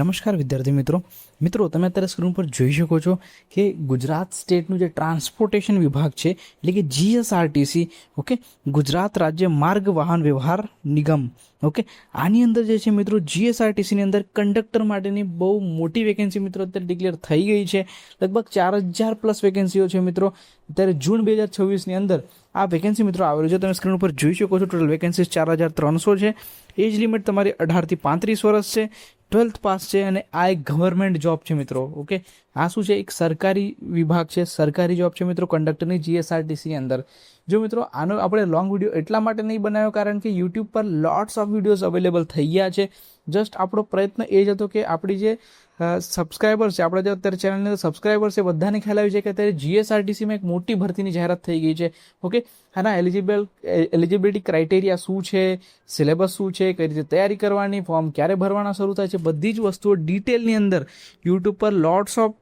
નમસ્કાર વિદ્યાર્થી મિત્રો તમે અત્યારે સ્ક્રીન પર જોઈ શકો છો કે ગુજરાત સ્ટેટનું જે ટ્રાન્સપોર્ટેશન વિભાગ છે એટલે કે જીએસઆરટીસી ઓકે ગુજરાત રાજ્ય માર્ગ વાહન વ્યવહાર નિગમ ઓકે આની અંદર જે છે મિત્રો જીએસઆરટીસીની અંદર કંડક્ટર માટેની બહુ મોટી વેકેન્સી મિત્રો અત્યારે ડિક્લેર થઈ ગઈ છે. લગભગ 4000 પ્લસ વેકેન્સીઓ છે મિત્રો અત્યારે જૂન 2026ની અંદર આ વેકેન્સી મિત્રો આવેલું છે. તમે સ્ક્રીન ઉપર જોઈ શકો છો ટોટલ વેકેન્સી 4300 છે. એજ લિમિટ તમારી 18 થી 35 વર્ષ છે. 12th પાસ છે અને આ એક ગવર્મેન્ટ જોબ છે મિત્રો. ઓકે આ શું છે, એક સરકારી વિભાગ છે, સરકારી જોબ છે મિત્રો કંડક્ટરની જીએસઆરટીસી અંદર. જો મિત્રો આનો આપણે લોંગ વિડીયો એટલા માટે નહીં બનાવ્યો કારણ કે યુટ્યુબ પર લોટ્સ ઓફ વિડીયોઝ અવેલેબલ થઈ ગયા છે. જસ્ટ આપણો પ્રયત્ન એ જ હતો કે આપણી જે સબસ્ક્રાઈબર્સ છે, આપણા જે અત્યારે ચેનલની અંદર સબસ્ક્રાઈબર્સ છે, બધાને ખ્યાલ આવી છે કે અત્યારે જીએસઆરટીસીમાં એક મોટી ભરતીની જાહેરાત થઈ ગઈ છે. ઓકે આના એલિજિબિલિટી ક્રાઇટેરિયા શું છે, સિલેબસ શું છે, કઈ રીતે તૈયારી કરવાની, ફોર્મ ક્યારે ભરવાના શરૂ થાય છે, બધી જ વસ્તુઓ ડિટેલની અંદર યુટ્યુબ પર લોટ્સ ઓફ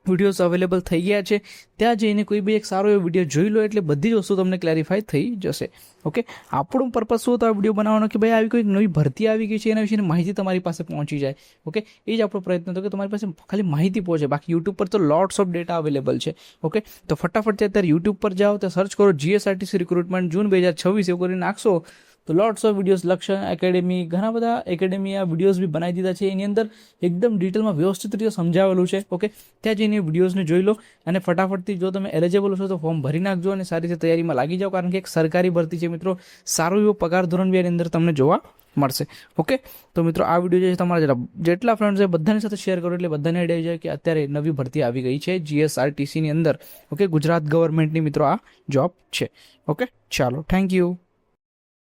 વિડીયોઝ અવેલેબલ થઈ ગયા છે. ત્યાં જઈને કોઈ બી એક સારો એવો વિડીયો જોઈ લો એટલે બધી જ વસ્તુ તમને ક્લેરિફાઈ થઈ જશે. ઓકે આપણો પર્પઝ શું હતો આ વિડીયો બનાવવાનો કે ભાઈ આવી કોઈ નવી ભરતી આવી ગઈ છે એના વિશેની માહિતી તમારી પાસે પહોંચી જાય. ઓકે એ જ આપણો પ્રયત્ન હતો કે તમારી પાસે ખાલી માહિતી પહોંચે. બાકી યુટ્યુબ પર તો લોટ્સ ઓફ ડેટા અવેલેબલ છે. ઓકે તો ફટાફટ અત્યારે યુટ્યુબ પર જાઓ, તો સર્ચ કરો જીએસઆરટીસી રિક્રુટમેન્ટ જૂન 2026 એવું કરીને નાખશો તો લોટ્સ ઓફ વિડીયોઝ, લક્ષણ એકેડેમી, ઘણા બધા એકેડેમી આ વિડીયોઝ બી બનાવી દીધા છે. એની અંદર એકદમ ડિટેલમાં વ્યવસ્થિત રીતે સમજાવેલું છે. ઓકે ત્યાં જઈને વિડીયોઝને જોઈ લો અને ફટાફટથી જો તમે એલિજિબલ છો તો ફોર્મ ભરી નાખજો અને સારી રીતે તૈયારીમાં લાગી જાઓ કારણ કે એક સરકારી ભરતી છે મિત્રો. સારો એવો પગાર ધોરણ બી એની અંદર તમને જોવા મળશે. ઓકે તો મિત્રો આ વિડીયો જે છે તમારા જેટલા ફ્રેન્ડ્સ છે બધાની સાથે શેર કરો એટલે બધાને આઈડિયા જાય કે અત્યારે નવી ભરતી આવી ગઈ છે જીએસઆરટીસીની અંદર. ઓકે ગુજરાત ગવર્મેન્ટની મિત્રો આ જોબ છે. ઓકે ચાલો, થેન્ક યુ.